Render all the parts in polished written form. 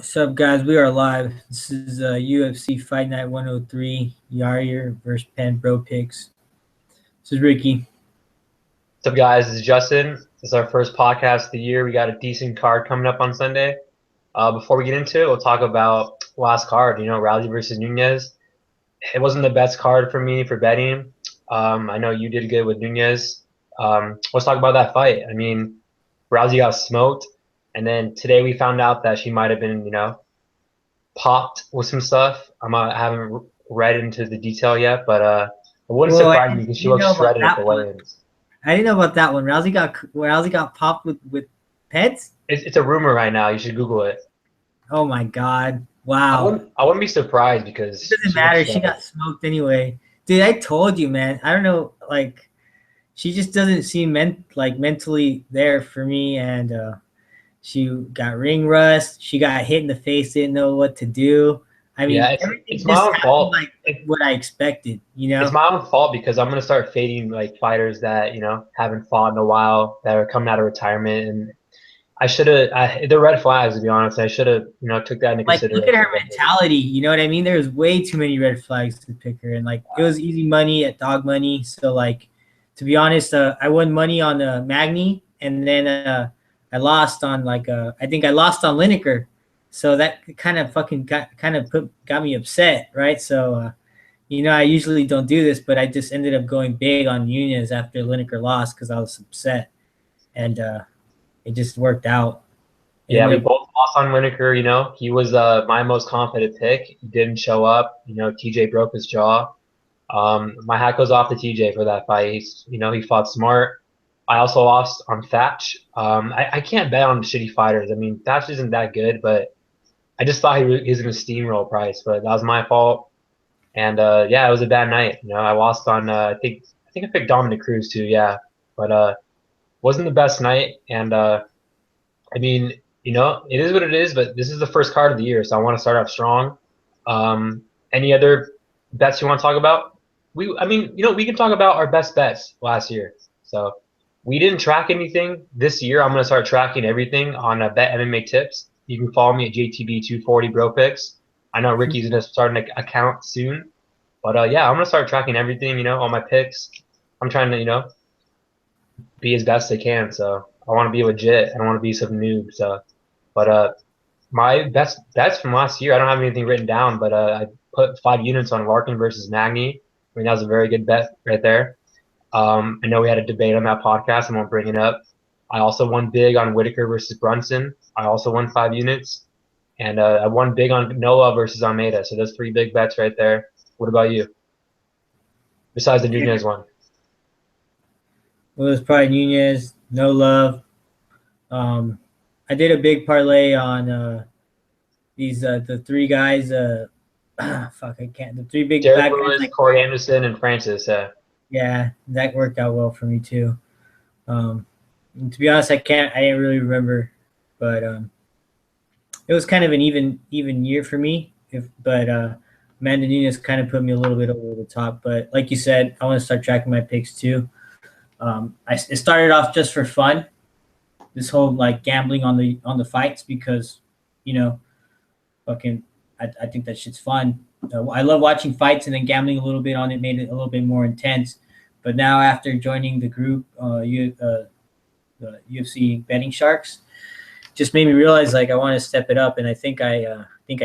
What's up, guys? We are live. This is UFC Fight Night 103, Yair versus Penn Bro Picks. This is Ricky. What's up, guys? This is Justin. This is our first podcast of the year. We got a decent card coming up on Sunday. Before we get into it, we'll talk about last card, Rousey versus Nunez. It wasn't the best card for me for betting. I know you did good with Nunez. Let's talk about that fight. I mean, Rousey got smoked, and then today we found out that she might have been, popped with some stuff. I haven't read into the detail yet, but it wouldn't surprise me because she looks shredded at the weigh-ins. I didn't know about that one. Rousey got popped with Pettis? It's a rumor right now. You should Google it. Oh my God! Wow. I wouldn't be surprised because it doesn't matter. She got smoked anyway. Dude, I told you, man. I don't know. Like, she just doesn't seem mentally there for me, and she got ring rust. She got hit in the face. Didn't know what to do. I mean, yeah, it's my own fault. Like what I expected, It's my own fault because I'm gonna start fading like fighters that haven't fought in a while, that are coming out of retirement, and I should have. They're red flags, to be honest. I should have took that into consideration. Look at her mentality. You know what I mean? There was way too many red flags to pick her, and it was easy money at dog money. So to be honest, I won money on Magny, and then I lost on I think I lost on Lineker. So that kind of got me upset, right? So, I usually don't do this, but I just ended up going big on Nunez after Lineker lost because I was upset, and it just worked out. Yeah, we both lost on Lineker. He was my most confident pick. He didn't show up. TJ broke his jaw. My hat goes off to TJ for that fight. He fought smart. I also lost on Thatch. I can't bet on shitty fighters. I mean, Thatch isn't that good, but I just thought he was going to steamroll Price, but that was my fault. And yeah, it was a bad night. I lost on I think I picked Dominic Cruz too. Yeah, but wasn't the best night. And I mean, it is what it is. But this is the first card of the year, so I want to start off strong. Any other bets you want to talk about? We can talk about our best bets last year. So we didn't track anything this year. I'm going to start tracking everything on Bet MMA Tips. You can follow me at JTB240 Bro Picks. I know Ricky's going to start an account soon. But yeah, I'm going to start tracking everything, all my picks. I'm trying to, be as best I can. So I want to be legit. I don't want to be some noob. So, but my best bets from last year, I don't have anything written down, but I put 5 units on Larkin versus Magny. I mean, that was a very good bet right there. I know we had a debate on that podcast. I won't bring it up. I also won big on Whitaker versus Brunson. I also won 5 units. And I won big on Noah versus Almeida. So there's 3 big bets right there. What about you? Besides the Nunez one. Well, it was probably Nunez, no love. I did a big parlay on these the 3 guys. Fuck, I can't. The 3 big Derek Lewis, Corey Anderson, and Francis. Yeah, that worked out well for me too. To be honest, I didn't really remember, but it was kind of an even year for me. But Amanda Nunez kind of put me a little bit over the top. But like you said, I want to start tracking my picks too. It started off just for fun, this whole gambling on the fights because, fucking I think that shit's fun. I love watching fights, and then gambling a little bit on it made it a little bit more intense. But now after joining the group, the UFC Betting Sharks, just made me realize I want to step it up, and I think I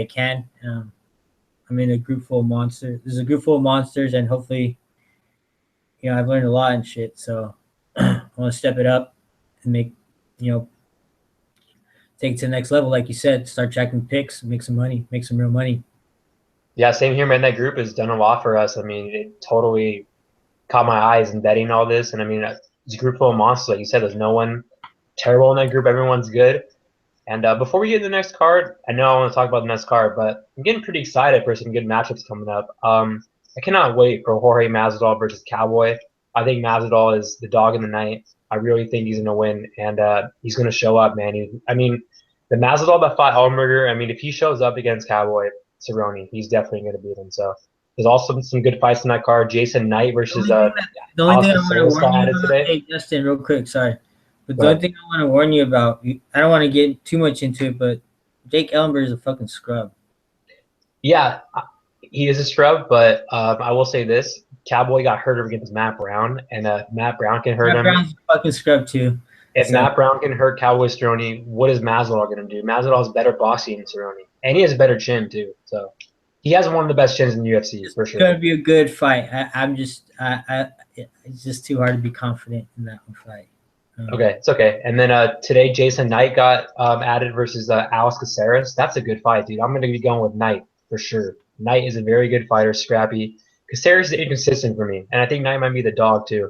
can. I'm in a group full of monsters. There's a group full of monsters, and hopefully, I've learned a lot and shit. So I want to step it up and make, take it to the next level, like you said. Start tracking picks, make some money, make some real money. Yeah, same here, man. That group has done a lot for us. I mean, it totally caught my eyes in betting all this. And I mean, it's a group full of monsters. Like you said, there's no one terrible in that group. Everyone's good. And before we get to the next card, I know I want to talk about the next card, but I'm getting pretty excited for some good matchups coming up. I cannot wait for Jorge Masvidal versus Cowboy. I think Masvidal is the dog in the night. I really think he's going to win, and he's going to show up, man. The Masvidal that fought Allmerger, I mean, if he shows up against Cowboy Cerrone, he's definitely going to beat him. So there's also some good fights in that card. Jason Knight versus the only thing I want to warn you today. Hey, Justin, real quick, sorry. But the only thing I want to warn you about, I don't want to get too much into it, but Jake Ellenberger is a fucking scrub. Yeah, he is a scrub, but I will say this: Cowboy got hurt against Matt Brown, and Matt Brown can hurt Matt him. Brown's a fucking scrub too. If So, Matt Brown can hurt Cowboy Cerrone, what is Masvidal going to do? Masvidal has better boxing than Cerrone, and he has a better chin too. So he has one of the best chins in the UFC for it's sure. gonna be a good fight. It's just too hard to be confident in that one fight. Okay, it's okay. And then today, Jason Knight got added versus Alex Caceres. That's a good fight, dude. I'm going to be going with Knight for sure. Knight is a very good fighter, scrappy. Caceres is inconsistent for me, and I think Knight might be the dog too.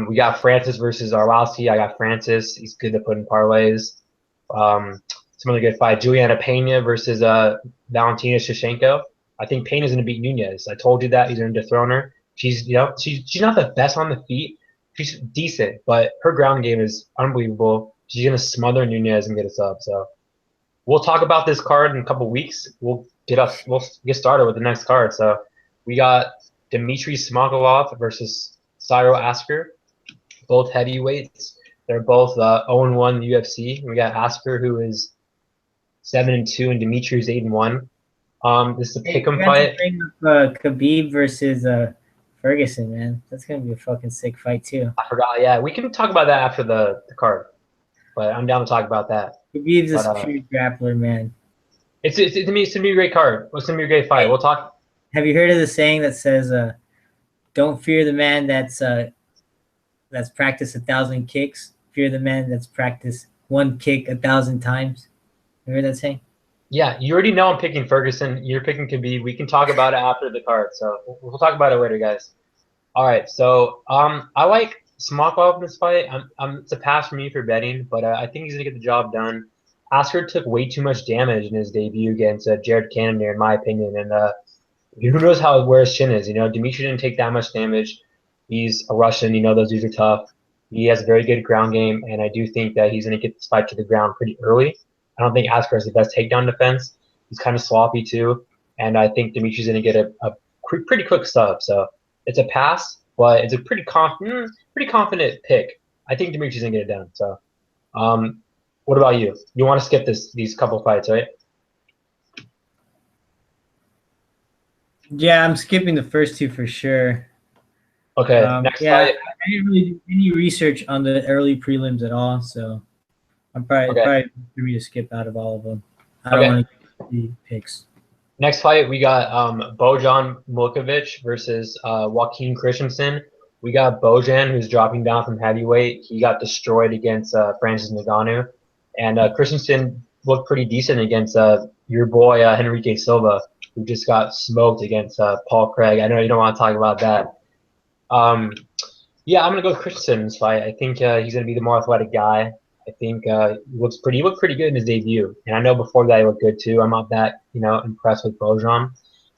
We got Francis versus Arlovsky. I got Francis. He's good to put in parlays. Some other good fight. Juliana Pena versus Valentina Shevchenko. I think Pena's going to beat Nunez. I told you that. He's going to dethrone her. She's not the best on the feet. She's decent, but her ground game is unbelievable. She's going to smother Nunez and get us up. So we'll talk about this card in a couple weeks. We'll get started with the next card. So we got Dmitry Smoliakov versus Cyril Asker, both heavyweights. They're both 0-1 in the UFC. We got Asker, who is 7-2, and Dmitry is 8-1. This is a pick'em fight. Bring up Khabib versus Ferguson, man. That's gonna be a fucking sick fight too. I forgot. Yeah, we can talk about that after the card, but I'm down to talk about that. Khabib's a pure grappler, man. It's to me, it's gonna be a great card. It's gonna be a great fight. We'll talk. Have you heard of the saying that says, "Don't fear the man that's practiced 1,000 kicks. Fear the man that's practiced one kick 1,000 times." You heard that saying? Yeah, you already know I'm picking Ferguson. You're picking Khabib. We can talk about it after the card. So we'll talk about it later, guys. All right. So I like Smoliakov in this fight. It's a pass for me for betting, but I think he's gonna get the job done. Asker took way too much damage in his debut against Jared Cannonier, in my opinion, and who knows where his chin is. Dimitri didn't take that much damage. He's a Russian. Those dudes are tough. He has a very good ground game, and I do think that he's going to get this fight to the ground pretty early. I don't think Asker has the best takedown defense. He's kind of sloppy too, and I think Dimitri's going to get a pretty quick sub. So it's a pass, but it's a pretty confident pick. I think Dimitri's going to get it done. So, what about you? You want to skip these couple fights, right? Yeah, I'm skipping the first two for sure. Okay, next fight. I didn't really do any research on the early prelims at all, so I'm probably for me to skip out of all of them. I don't want to get the picks. Next fight, we got Bojan Milkovic versus Joaquin Christensen. We got Bojan, who's dropping down from heavyweight. He got destroyed against Francis Ngannou. And Christensen looked pretty decent against your boy Henrique Silva, who just got smoked against Paul Craig. I know you don't want to talk about that. Yeah, I'm going to go with Christensen in this fight. I think he's going to be the more athletic guy. I think he looked pretty good in his debut. And I know before that he looked good too. I'm not that, impressed with Bojan.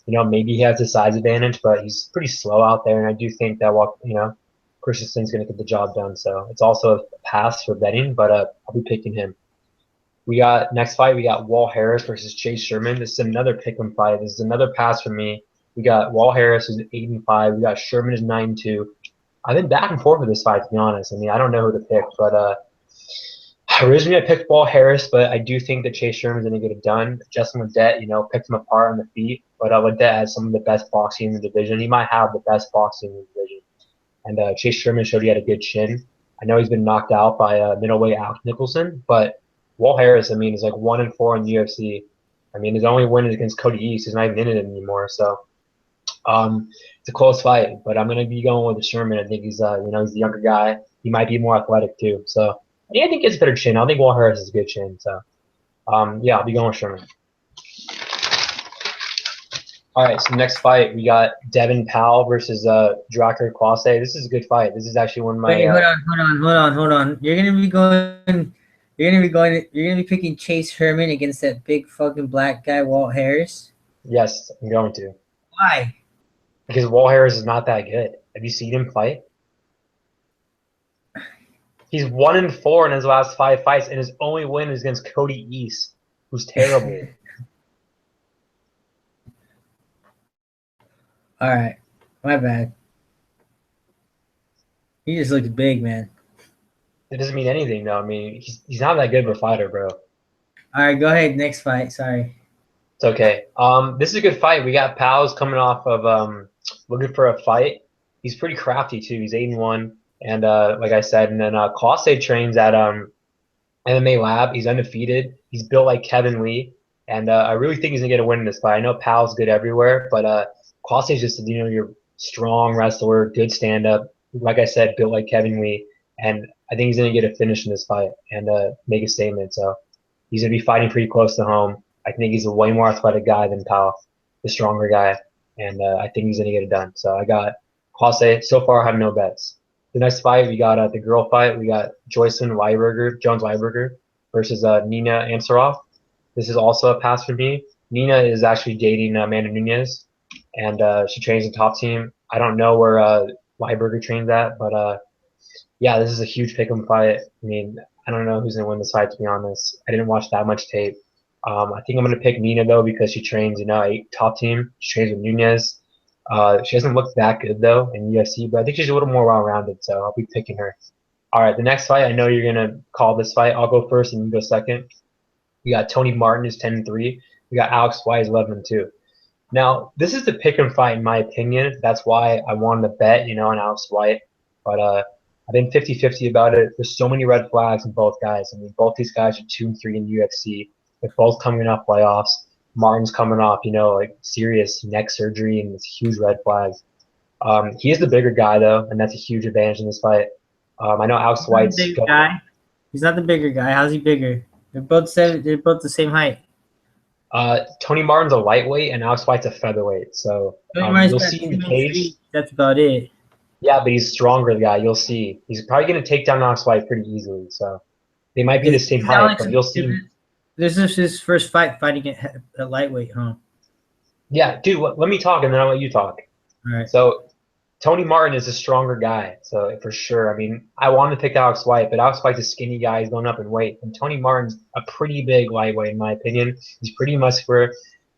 Maybe he has the size advantage, but he's pretty slow out there. And I do think that, Christensen's going to get the job done. So it's also a pass for betting, but I'll be picking him. Next fight, we got Walt Harris versus Chase Sherman. This is another pick'em fight. This is another pass for me. We got Walt Harris, who's 8-5. We got Sherman, who's 9-2. I've been back and forth with this fight, to be honest. I don't know who to pick, but originally I picked Walt Harris, but I do think that Chase Sherman's going to get it done. Justin Ledet, picked him apart on the feet, but Ledet has some of the best boxing in the division. He might have the best boxing in the division. And Chase Sherman showed he had a good chin. I know he's been knocked out by middleweight Alex Nicholson, but Walt Harris, is like 1-4 in the UFC. His only win is against Cody East. He's not even in it anymore. So it's a close fight, but I'm going to be going with Sherman. I think he's, he's the younger guy. He might be more athletic too. So yeah, I think he has a better chin. I think Walt Harris has a good chin. So yeah, I'll be going with Sherman. All right, so next fight we got Devin Powell versus Drakkar Klose. This is a good fight. This is actually one of my. Wait, hold on. You're gonna be picking Chase Sherman against that big fucking black guy, Walt Harris? Yes, I'm going to. Why? Because Walt Harris is not that good. Have you seen him fight? He's 1-4 in his last 5 fights, and his only win is against Cody East, who's terrible. All right, my bad. He just looked big, man. It doesn't mean anything, though. He's not that good of a fighter, bro. All right, go ahead. Next fight. Sorry. It's okay. This is a good fight. We got Powell's coming off of looking for a fight. He's pretty crafty too. He's 8-1, and like I said, and then Klose trains at MMA Lab. He's undefeated. He's built like Kevin Lee, and I really think he's gonna get a win in this fight. I know Powell's good everywhere, but Klose is just your strong wrestler, good stand up. Like I said, built like Kevin Lee, and I think he's gonna get a finish in this fight and make a statement. So he's gonna be fighting pretty close to home. I think he's a way more athletic guy than Powell, the stronger guy, and I think he's gonna get it done. So I got Klose. So far, I have no bets. The next fight, we got the girl fight. We got Jones-Lybarger versus Nina Ansaroff. This is also a pass for me. Nina is actually dating Amanda Nunes, and she trains in Top Team. I don't know where Lybarger trains at, but yeah, this is a huge pick'em fight. I mean, I don't know who's gonna win this fight, to be honest. I didn't watch that much tape. I think I'm gonna pick Nina though because she trains, Top Team. She trains with Nunes. She doesn't look that good though in UFC, but I think she's a little more well-rounded, so I'll be picking her. All right, the next fight, I know you're gonna call this fight. I'll go first and you go second. We got Tony Martin is 10-3. We got Alex White is 11-2. Now, this is the pick and fight in my opinion. That's why I wanted to bet, on Alex White. But I've been 50-50 about it. There's so many red flags in both guys. I mean, both these guys are 2-3 in UFC. They're both coming off playoffs. Martin's coming off, serious neck surgery and it's huge red flags. He is the bigger guy though, and that's a huge advantage in this fight. I know Alex White's the bigger guy. He's not the bigger guy. How's he bigger? They're both the same height. Tony Martin's a lightweight and Alex White's a featherweight. So you'll see in the cage. That's about it. Yeah, but he's stronger, the guy. You'll see. He's probably going to take down Alex White pretty easily. So they might be the same height, but you'll see. This is his first fight fighting at lightweight, huh? Yeah, dude, let me talk and then I'll let you talk. All right. So Tony Martin is a stronger guy, so for sure. I mean, I wanted to pick Alex White, but Alex White's a skinny guy. He's going up in weight. And Tony Martin's a pretty big lightweight, in my opinion. He's pretty muscular,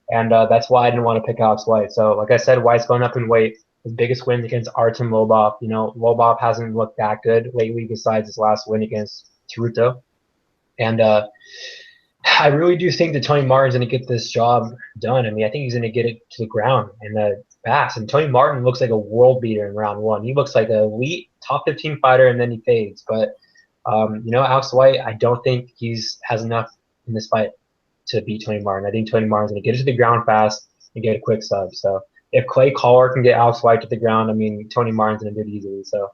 and that's why I didn't want to pick Alex White. So, like I said, White's going up in weight. His biggest win against Artem Lobov. Lobov hasn't looked that good lately besides his last win against Taruto. And I really do think that Tony Martin's going to get this job done. I mean, I think he's going to get it to the ground and fast. And Tony Martin looks like a world beater in round one. He looks like an elite top 15 fighter, and then he fades. But, Alex White, I don't think has enough in this fight to beat Tony Martin. I think Tony Martin's going to get it to the ground fast and get a quick sub. So if Clay Collard can get Alex White to the ground, I mean, Tony Martin's going to do it easily. So,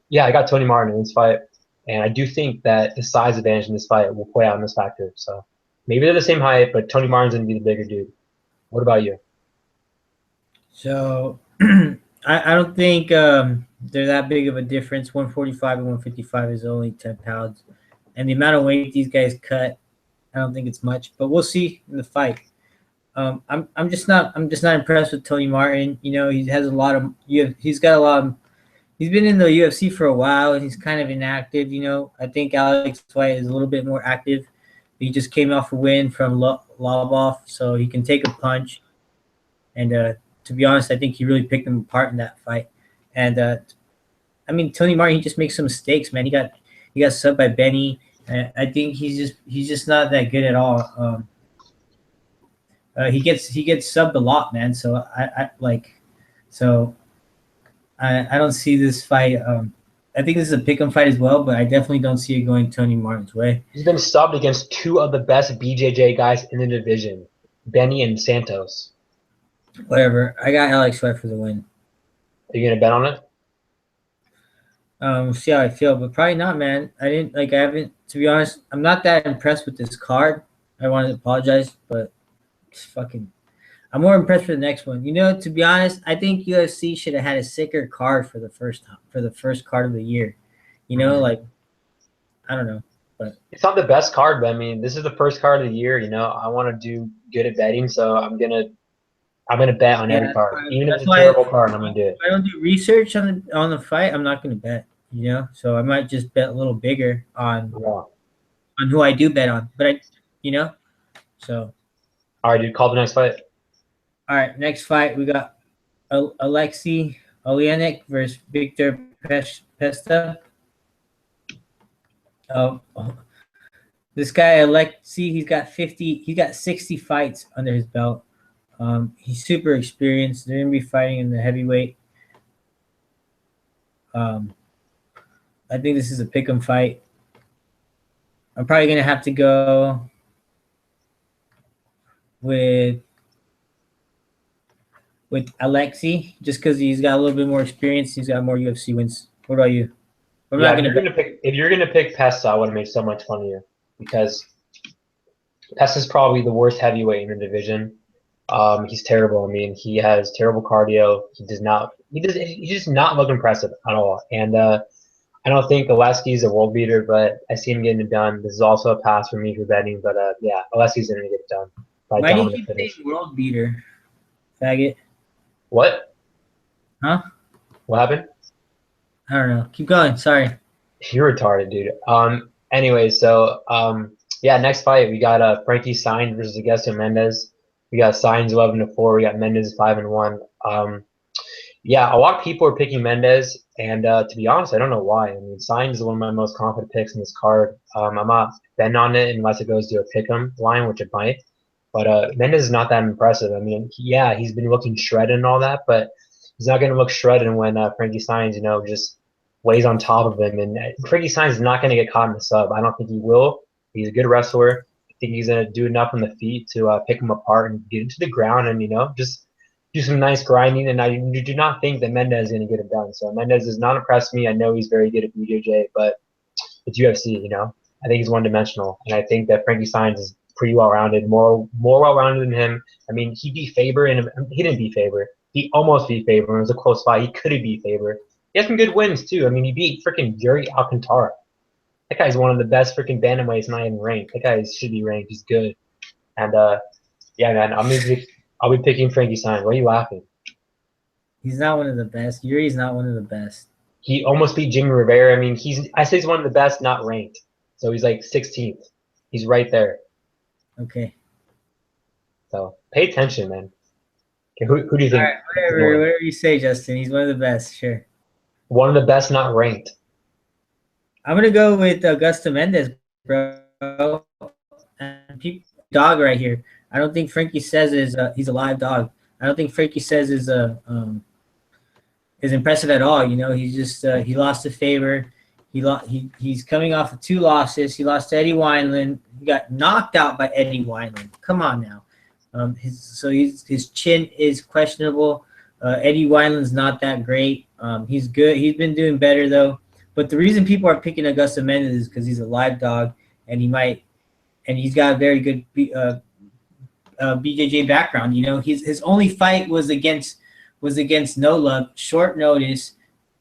yeah, I got Tony Martin in this fight. And I do think that the size advantage in this fight will play out in this factor. So maybe they're the same height, but Tony Martin's going to be the bigger dude. What about you? So I don't think they're that big of a difference. 145 and 155 is only 10 pounds. And the amount of weight these guys cut, I don't think it's much. But we'll see in the fight. I'm just not impressed with Tony Martin. He has he's been in the UFC for a while, and he's kind of inactive. I think Alex White is a little bit more active. He just came off a win from Lobov, so he can take a punch. And to be honest, I think he really picked him apart in that fight. And I mean, Tony Martin, he just makes some mistakes, man. He got subbed by Benny. I think he's just not that good at all. He gets subbed a lot, man. So I don't see this fight. I think this is a pick'em fight as well, but I definitely don't see it going Tony Martin's way. He's been subbed against two of the best BJJ guys in the division, Benny and Santos. Whatever. I got Alex White for the win. Are you gonna bet on it? See how I feel, but probably not, man. I haven't. To be honest, I'm not that impressed with this card. I want to apologize, but it's fucking. I'm more impressed with the next one. To be honest, I think UFC should have had a sicker card for the first card of the year. I don't know, but it's not the best card. But I mean, this is the first card of the year. I want to do good at betting, so I'm gonna bet on every card, even if it's a terrible card. I'm gonna do it. If I don't do research on the fight, I'm not gonna bet. So I might just bet a little bigger on who I do bet on. But so. All right, dude. Call the next fight. All right, next fight, we got Alexei Oleinik versus Victor Pesta. This guy Alexi, he's got 60 fights under his belt. He's super experienced. They're gonna be fighting in the heavyweight. Um, I think this is a pick'em fight. I'm probably gonna have to go with Alexi just because he's got a little bit more experience. He's got more UFC wins. What about you? I'm Yeah, not gonna bet. if you're gonna pick Pesta, I would have made so much fun of you because Pesta's probably the worst heavyweight in the division. He's terrible. I mean, he has terrible cardio. He's just not look impressive at all. And I don't think Oleski's a world beater, but I see him getting it done. This is also a pass for me for betting, but yeah, Oleski's gonna get it done by Why do you dominant keep saying finish. world beater, faggot? What? Huh? What happened? I don't know. Keep going. Sorry. You're retarded, dude. Anyway, so yeah, next fight we got Frankie Saenz versus Augusto Mendes. We got Saenz 11-4. We got Mendes 5-1. Yeah, a lot of people are picking Mendez, and to be honest, I don't know why. I mean, Saenz is one of my most confident picks in this card. I'm not betting on it unless it goes to a pick'em line, which it might. But Mendez is not that impressive. I mean, yeah, he's been looking shredded and all that, but he's not going to look shredded when Frankie Saenz, just weighs on top of him. And Frankie Saenz is not going to get caught in the sub. I don't think he will. He's a good wrestler. I think he's going to do enough on the feet to pick him apart and get into the ground and, just do some nice grinding, and I do not think that Mendez is going to get it done. So Mendez does not impress me. I know he's very good at BJJ, but it's UFC. I think he's one-dimensional, and I think that Frankie Saenz is pretty well-rounded, more well-rounded than him. I mean, he beat Faber, and he didn't beat Faber. He almost beat Faber. It was a close fight. He could have beat Faber. He has some good wins too. I mean, he beat freaking Yuri Alcantara. That guy's one of the best freaking bantamweights, not even ranked. That guy should be ranked. He's good, and yeah, man, I'll be picking Frankie Saenz. Why are you laughing? He's not one of the best. Yuri's not one of the best. He almost beat Jimmy Rivera. I mean, I say he's one of the best, not ranked. So he's like 16th. He's right there. Okay. So pay attention, man. Okay, who do you think? All right, whatever you say, Justin. He's one of the best. Sure. One of the best, not ranked. I'm gonna go with Augusto Mendes, bro. And dog right here. I don't think Frankie says he's a live dog. I don't think Frankie says is impressive at all. He's just he lost to Faber. He's coming off of 2 losses. He lost to Eddie Wineland. He got knocked out by Eddie Wineland. Come on now. His chin is questionable. Eddie Wineland's not that great. He's good. He's been doing better though. But the reason people are picking Augusto Mendes is because he's a live dog, and he's got a very good BJJ background. His only fight was against Nola, short notice,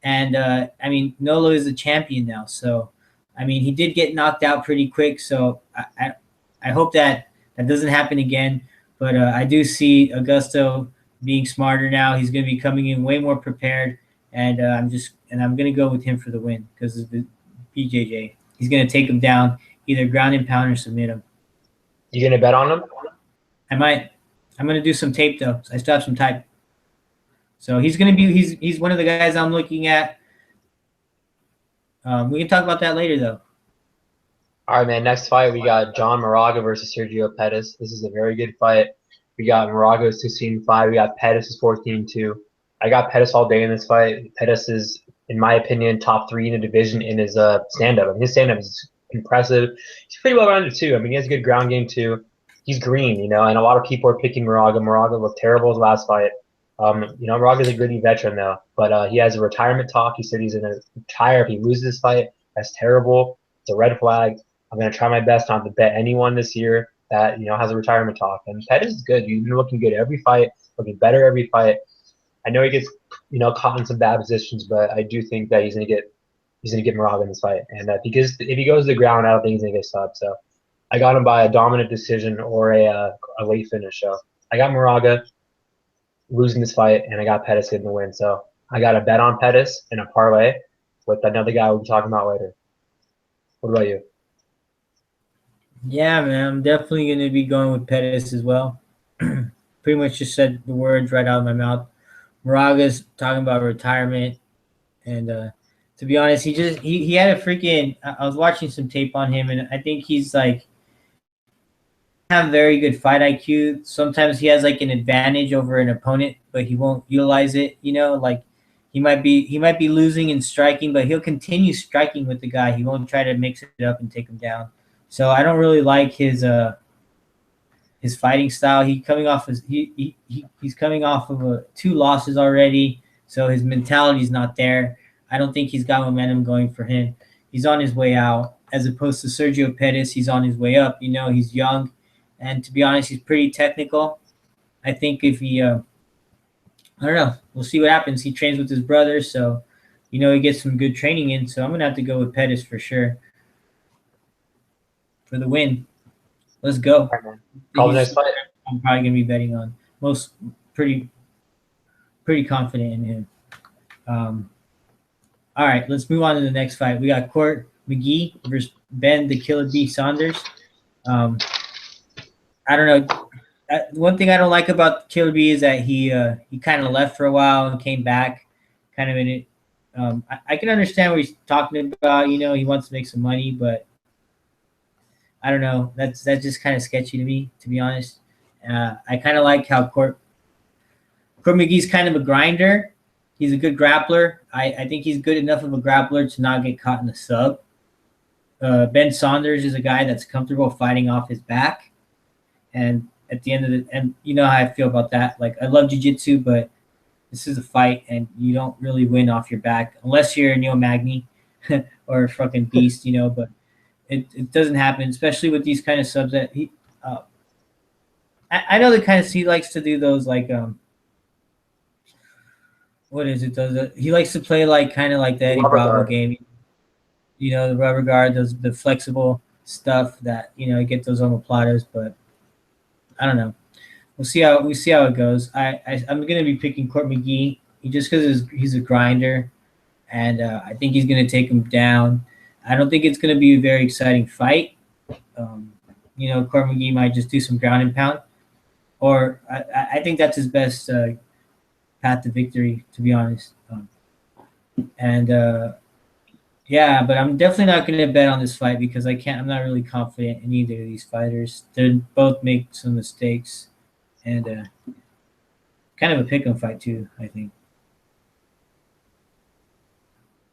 and I mean Nola is a champion now, so I mean he did get knocked out pretty quick. So I hope that doesn't happen again. But I do see Augusto being smarter now. He's going to be coming in way more prepared, and I'm going to go with him for the win because of the BJJ. He's going to take him down, either ground and pound or submit him. You gonna bet on him? I might. I'm going to do some tape though. I still have some type. So he's going to be he's one of the guys I'm looking at. We can talk about that later though. All right, man. Next fight, we got John Moraga versus Sergio Pettis. This is a very good fight. We got Moraga 16-5. We got Pettis 14-2. I got Pettis all day in this fight. Pettis is, in my opinion, top 3 in the division in his stand-up. I mean, his stand-up is impressive. He's pretty well-rounded too. I mean, he has a good ground game too. He's green, and a lot of people are picking Moraga. Moraga looked terrible his last fight. Moraga's a gritty veteran though, but he has a retirement talk. He said he's going to retire if he loses this fight. That's terrible. It's a red flag. I'm going to try my best not to bet anyone this year that, has a retirement talk. And Pettis is good. He's been looking good every fight, looking better every fight. I know he gets, caught in some bad positions, but I do think that he's going to get Moraga in this fight. And because if he goes to the ground, I don't think he's going to get stopped. So I got him by a dominant decision or a late finish. So I got Moraga losing this fight, and I got Pettis getting the win. So I got a bet on Pettis and a parlay with another guy we'll be talking about later. What about you? Yeah, man, I'm definitely going to be going with Pettis as well. Pretty much just said the words right out of my mouth. Moraga's talking about retirement, and To be honest, he had a freaking. I was watching some tape on him, and I think he's like have very good fight IQ. Sometimes he has like an advantage over an opponent, but he won't utilize it. You know, like he might be losing in striking, but he'll continue striking with the guy. He won't try to mix it up and take him down. So I don't really like his fighting style. He's coming off of two losses already, so his mentality's not there. I don't think he's got momentum going for him. He's on his way out, as opposed to Sergio Pettis. He's on his way up. You know, he's young, and to be honest, he's pretty technical. I think if he, I don't know, we'll see what happens. He trains with his brother, so you know he gets some good training in. So I'm gonna have to go with Pettis for sure for the win. Let's go. All right, man. Call the next fight. I'm probably gonna be betting on most pretty confident in him. All right, let's move on to the next fight. We got Court McGee versus Ben the Killer B Saunders. I don't know. One thing I don't like about Killer B is that he kind of left for a while and came back, kind of in it. I can understand what he's talking about. You know, he wants to make some money, but I don't know. That's just kind of sketchy to me, to be honest. I kind of like how Court McGee's kind of a grinder. He's a good grappler. I think he's good enough of a grappler to not get caught in the sub. Ben Saunders is a guy that's comfortable fighting off his back. And at the end of the – and you know how I feel about that. Like, I love jiu-jitsu, but this is a fight, and you don't really win off your back unless you're Neil Magny or a fucking beast, you know. But it doesn't happen, especially with these kind of subs that he I know the kind of – he likes to do those, like what is it? He likes to play like kind of like the Eddie Bravo game. You know, the rubber guard, the flexible stuff that, you know, get those omoplatas, but I don't know. We'll see how it goes. I'm gonna be picking Court McGee just because he's a grinder, and I think he's gonna take him down. I don't think it's gonna be a very exciting fight. You know, Court McGee might just do some ground and pound, or I think that's his best path to victory, to be honest. Yeah, but I'm definitely not going to bet on this fight because I'm not really confident in either of these fighters. They both make some mistakes, and kind of a pick-em fight too, I think.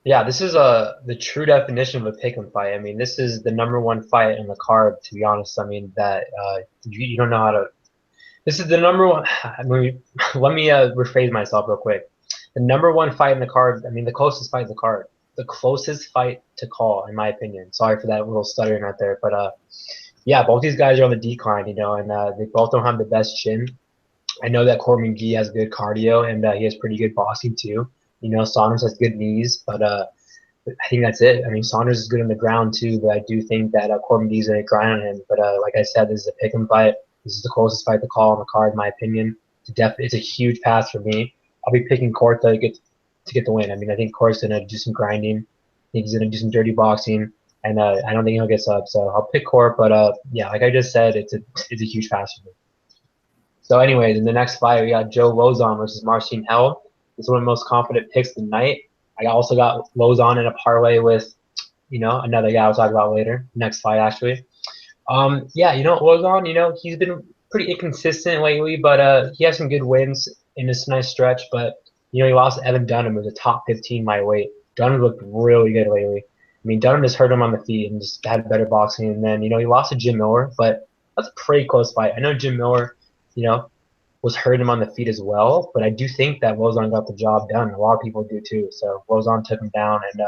Yeah, this is the true definition of a pick 'em fight. I mean, this is the #1 fight in the card, to be honest. I mean, that you don't know how to. This is the #1. I mean, let me rephrase myself real quick. The #1 fight in the card. I mean, the closest fight in the card. The closest fight to call, in my opinion. Sorry for that little stuttering right there, but yeah, both these guys are on the decline, you know, and they both don't have the best chin. I know that Court McGee has good cardio, and he has pretty good boxing too. You know, Saunders has good knees, but I think that's it. I mean, Saunders is good on the ground too, but I do think that Court McGee's going to grind on him. But like I said, this is a pick'em fight. This is the closest fight to call on the card, in my opinion. It's a huge pass for me. I'll be picking Court to get the win. I mean, I think Court's going to do some grinding. I think he's going to do some dirty boxing, and I don't think he'll get sub. So I'll pick Court, but yeah, like I just said, it's a huge pass for me. So anyways, in the next fight, we got Joe Lauzon versus Marcin Held. It's one of the most confident picks of the night. I also got Lauzon in a parlay with, you know, another guy I'll talk about later. Next fight, actually. Yeah, you know, Lauzon, you know, he's been pretty inconsistent lately, but he has some good wins in this nice stretch. But, you know, he lost to Evan Dunham, who's a top 15 lightweight. Dunham looked really good lately. I mean, Dunham just hurt him on the feet and just had better boxing. And then, you know, he lost to Jim Miller, but that's a pretty close fight. I know Jim Miller, you know, was hurting him on the feet as well, but I do think that Lauzon got the job done. A lot of people do too. So Lauzon took him down, and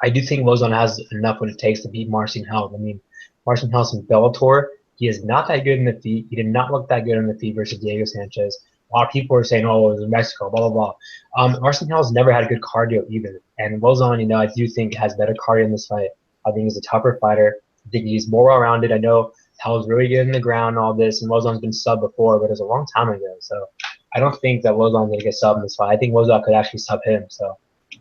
I do think Lauzon has enough what it takes to beat Marcin Held. I mean, Marcin Held's in Bellator. He is not that good in the feet. He did not look that good in the feet versus Diego Sanchez. A lot of people are saying, oh, it was in Mexico, blah, blah, blah. Marcin Held's never had good cardio either. And Lauzon, you know, I do think has better cardio in this fight. I think he's a tougher fighter. I think he's more well-rounded. I know Hell's really good in the ground and all this, and Lauzon's been sub before, but it was a long time ago. So I don't think that Lauzon's going to get sub in this fight. I think Lauzon could actually sub him. So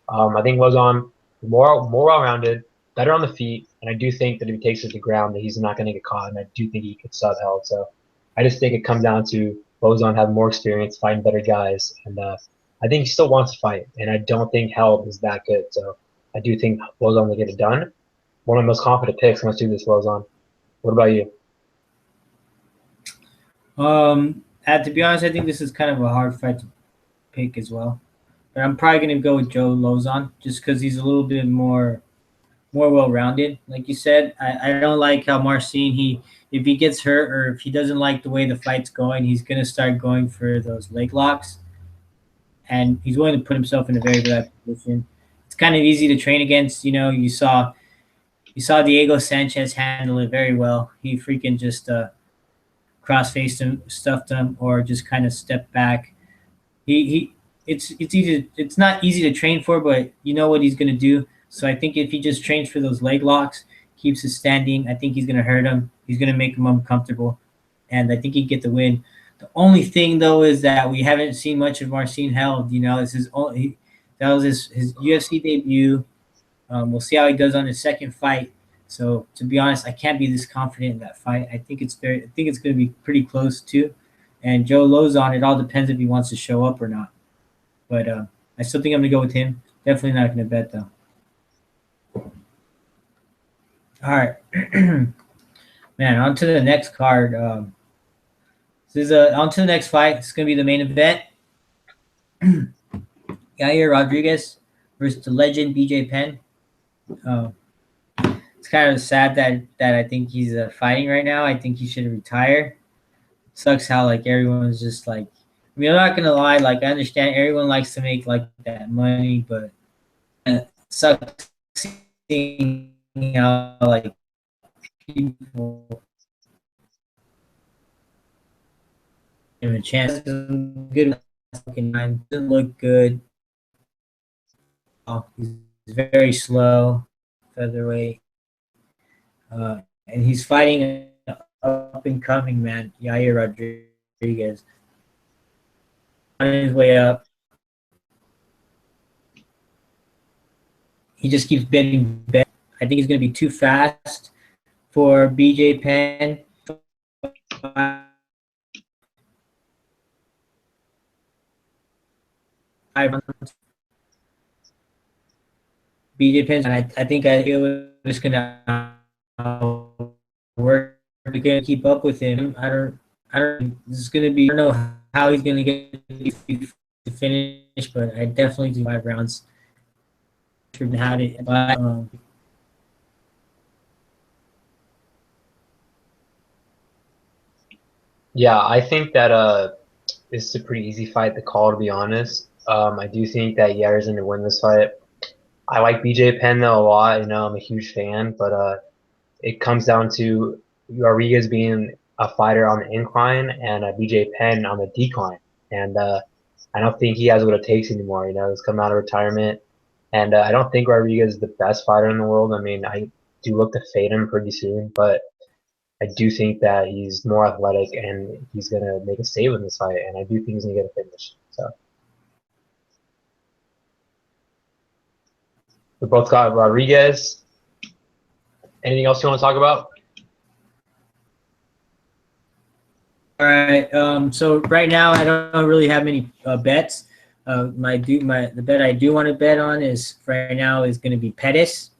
I think Lauzon more well-rounded, better on the feet, and I do think that if he takes it to the ground, that he's not going to get caught, and I do think he could sub Held. So I just think it comes down to Lauzon having more experience, fighting better guys, and I think he still wants to fight, and I don't think Held is that good. So I do think Lauzon will get it done. One of my most confident picks. Let's do this, Lauzon. What about you? To be honest, I think this is kind of a hard fight to pick as well. But I'm probably going to go with Joe Lauzon just because he's a little bit more well-rounded. Like you said, I don't like how Marcin, if he gets hurt or if he doesn't like the way the fight's going, he's going to start going for those leg locks. And he's willing to put himself in a very bad position. It's kind of easy to train against. You saw Diego Sanchez handle it very well. He freaking just cross-faced him, stuffed him, or just kind of stepped back. It's not easy to train for, but you know what he's going to do. So I think if he just trains for those leg locks, keeps his standing, I think he's going to hurt him. He's going to make him uncomfortable, and I think he'd get the win. The only thing though is that we haven't seen much of Marcin Held. This is that was his UFC debut. We'll see how he does on his second fight. So to be honest, I can't be this confident in that fight. I think it's going to be pretty close too. And Joe Lauzon, it all depends if he wants to show up or not. But I still think I'm going to go with him. Definitely not going to bet though. All right, man. On to the next card. On to the next fight. It's going to be the main event. Yair Rodriguez versus the legend BJ Penn. It's kind of sad that I think he's fighting right now. I think he should retire. Sucks how everyone's just I'm not gonna lie. I understand everyone likes to make that money, but it sucks seeing how people give him a chance. Good, doesn't look good. He's very slow, featherweight, and he's fighting up and coming man, Yair Rodriguez, on his way up. He just keeps betting. I think he's going to be too fast for BJ Penn. BJ Penn, and I think it was going to work. We're going to keep up with him. I don't. This is going to be. I don't know how he's going to get to finish, but I definitely do 5 rounds. Had it, but Yeah, I think that this is a pretty easy fight to call, to be honest. I do think that Yair's going to win this fight. I like BJ Penn though a lot. I'm a huge fan, but it comes down to Rodriguez being a fighter on the incline and BJ Penn on the decline. And I don't think he has what it takes anymore. He's come out of retirement. And I don't think Rodriguez is the best fighter in the world. I mean, I do look to fade him pretty soon, but I do think that he's more athletic and he's going to make a save in this fight. And I do think he's going to get a finish. So we both got Rodriguez. Anything else you want to talk about? All right. So right now I don't really have many bets. The bet I do want to bet on is right now is going to be Pettis,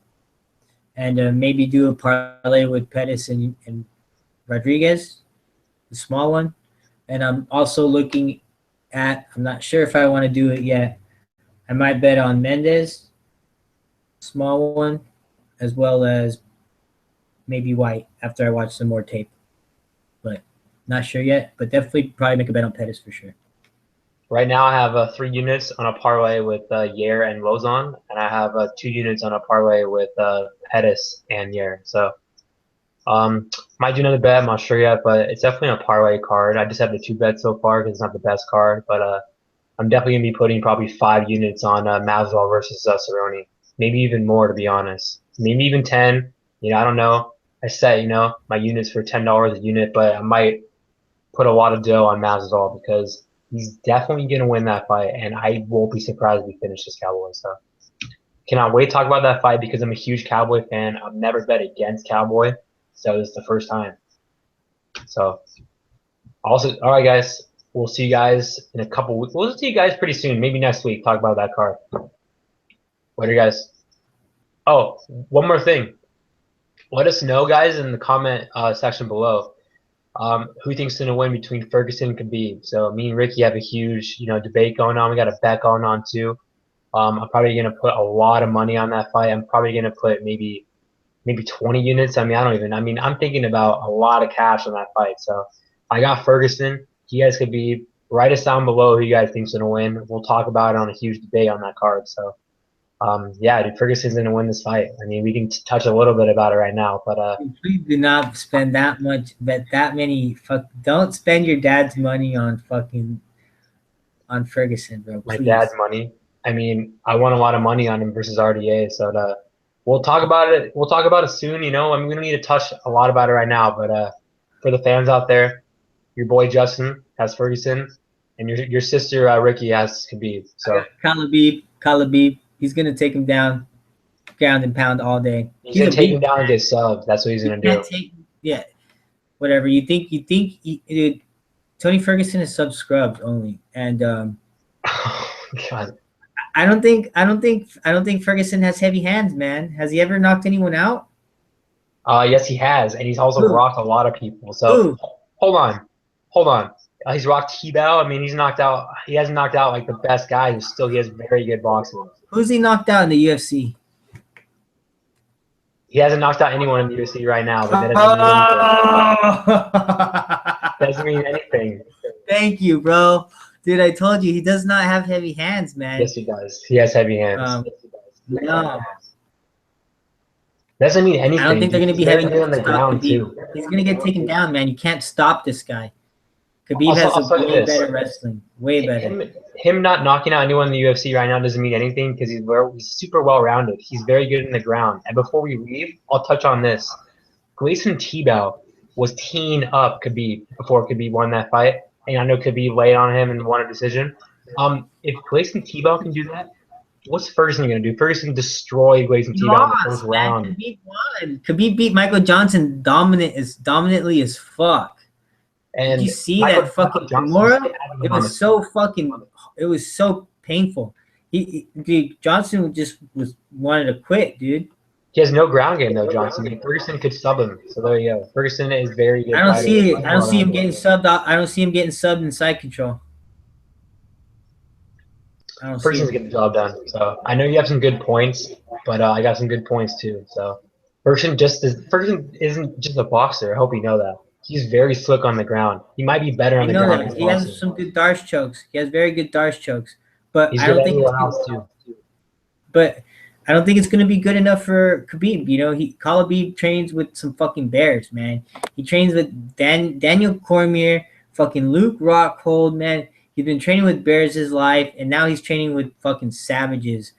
and maybe do a parlay with Pettis and Rodriguez, the small one. And I'm also looking at. I'm not sure if I want to do it yet. I might bet on Mendez, small one, as well as maybe White after I watch some more tape. But not sure yet. But definitely probably make a bet on Pettis for sure. Right now, I have 3 units on a parlay with Yair and Lauzon, and I have 2 units on a parlay with Pettis and Yair. So, might do another bet. I'm not sure yet, but it's definitely a parlay card. I just have the 2 bets so far because it's not the best card, but I'm definitely gonna be putting probably 5 units on Masvidal versus Cerrone. Maybe even more, to be honest. Maybe even 10. I don't know. I set my units for $10 a unit, but I might put a lot of dough on Masvidal because he's definitely going to win that fight, and I won't be surprised if he finishes Cowboy. So cannot wait to talk about that fight because I'm a huge Cowboy fan. I've never bet against Cowboy, so this is the first time. So also, all right, guys, we'll see you guys in a couple weeks. We'll see you guys pretty soon, maybe next week. Talk about that card. What are you guys? Oh, one more thing. Let us know, guys, in the comment section below. Who thinks going to win between Ferguson and Khabib? So me and Ricky have a huge, debate going on. We got a bet going on too. I'm probably going to put a lot of money on that fight. I'm probably going to put maybe 20 units. I'm thinking about a lot of cash on that fight. So I got Ferguson. You guys could write us down below who you guys think's going to win. We'll talk about it on a huge debate on that card. So yeah, dude, Ferguson's going to win this fight. I mean, we can touch a little bit about it right now, but please do not spend that much, don't spend your dad's money on Ferguson, bro. Please. My dad's money. I mean, I won a lot of money on him versus RDA, so we'll talk about it. We'll talk about it soon. We don't need to touch a lot about it right now, but for the fans out there, your boy Justin has Ferguson, and your sister Ricky has Khabib. So Khabib. He's gonna take him down, ground and pound all day. He's gonna take him down and get subbed. That's what he's gonna do. Yeah, whatever you think. Dude, Tony Ferguson is sub scrubbed only, and oh, God. I don't think Ferguson has heavy hands, man. Has he ever knocked anyone out? Yes, he has, and he's also rocked a lot of people. So hold on. He's rocked T-Bow. I mean, he hasn't knocked out like the best guy. He has very good boxing. Who's he knocked out in the UFC? He hasn't knocked out anyone in the UFC right now, but that doesn't mean anything. Thank you, bro. Dude, I told you he does not have heavy hands, man. Yes, he does. He has heavy hands. No. Doesn't mean anything. I don't think they're going to be having on the ground too. He's going to get taken down, man. You can't stop this guy. Khabib has way better wrestling. Way better. Him not knocking out anyone in the UFC right now doesn't mean anything because he's super well-rounded. He's very good in the ground. And before we leave, I'll touch on this. Gleison Tebow was teeing up Khabib before Khabib won that fight. And I know Khabib laid on him and won a decision. If Gleison Tebow can do that, what's Ferguson going to do? Ferguson destroyed Gleison Tebow in the first round. Khabib won. Khabib beat Michael Johnson dominantly as fuck. And did you see that fucking Kimura? It was so painful. Dude, Johnson wanted to quit, dude. He has no ground game though, Johnson. Ferguson could sub him. So there you go. Ferguson is very good. I don't see him getting subbed out. I don't see him getting subbed in side control. Ferguson's getting the job done. So I know you have some good points, but I got some good points too. So Ferguson isn't just a boxer. I hope you know that. He's very slick on the ground. He might be better on the ground. He has some good Darce chokes. He has very good Darce chokes. But I don't think it's going to be good enough for Khabib. Khabib trains with some fucking bears, man. He trains with Daniel Cormier, fucking Luke Rockhold, man. He's been training with bears his life, and now he's training with fucking savages.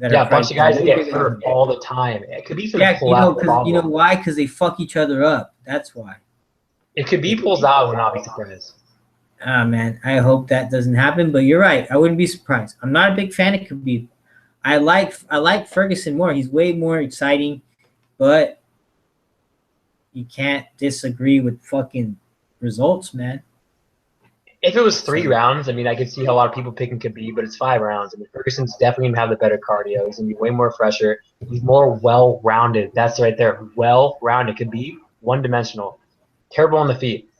A bunch of guys that get hurt all the time. Khabib's you know why? Because they fuck each other up. That's why. If Khabib pulls out, I will not be surprised. Man, I hope that doesn't happen. But you're right. I wouldn't be surprised. I'm not a big fan of Khabib. I like Ferguson more. He's way more exciting, but you can't disagree with fucking results, man. If it was 3 rounds, I mean, I could see how a lot of people picking Khabib, but it's 5 rounds. I mean, Ferguson's definitely going to have the better cardio. He's going to be way more fresher. He's more well-rounded. That's right there. Well-rounded. Khabib, one-dimensional. Terrible on the feet.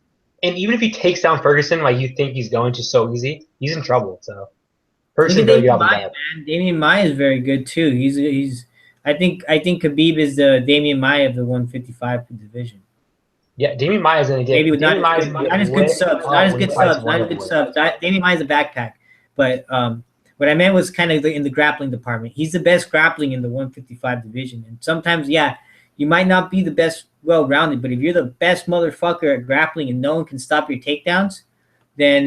And even if he takes down Ferguson like you think he's going to so easy, he's in trouble. So Ferguson very good on the back. Damian Maia is very good too. I think Khabib is the Damian Maia of the 155 division. Yeah, Damian Maia is in maybe not as good subs. Damian Maia is a backpack. But what I meant was kind of in the grappling department. He's the best grappling in the 155 division. And sometimes, yeah, you might not be the best well-rounded, but if you're the best motherfucker at grappling and no one can stop your takedowns, then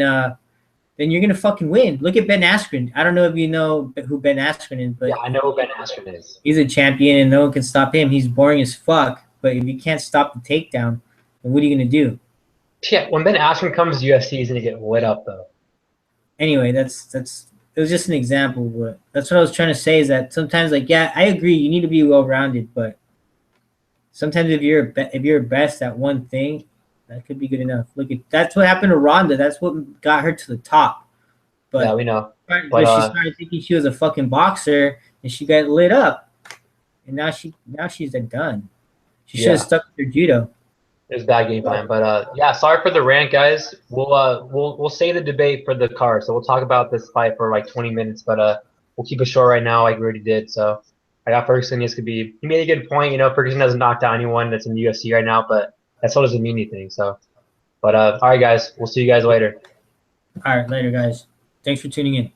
you're gonna fucking win. Look at Ben Askren. I don't know if you know who Ben Askren is, but yeah, I know who Ben Askren is. He's a champion and no one can stop him. He's boring as fuck. But if you can't stop the takedown, then what are you gonna do? Yeah, when Ben Askren comes to UFC, he's gonna get lit up though. Anyway, it was just an example, but that's what I was trying to say is that sometimes, like, yeah, I agree, you need to be well-rounded, but sometimes if you're best at one thing, That could be good enough. Look, that's what happened to Ronda. That's what got her to the top. But Yeah, we know. But she started thinking she was a fucking boxer, and she got lit up. And now she's done. She should have stuck with her judo. It was a bad game plan, but yeah. Sorry for the rant, guys. We'll save the debate for the card. So we'll talk about this fight for like 20 minutes, but we'll keep it short right now, like we already did. So I got Ferguson. He made a good point. You know, Ferguson hasn't knocked out anyone that's in the UFC right now, but that still doesn't mean anything. So, but all right, guys. We'll see you guys later. All right, later, guys. Thanks for tuning in.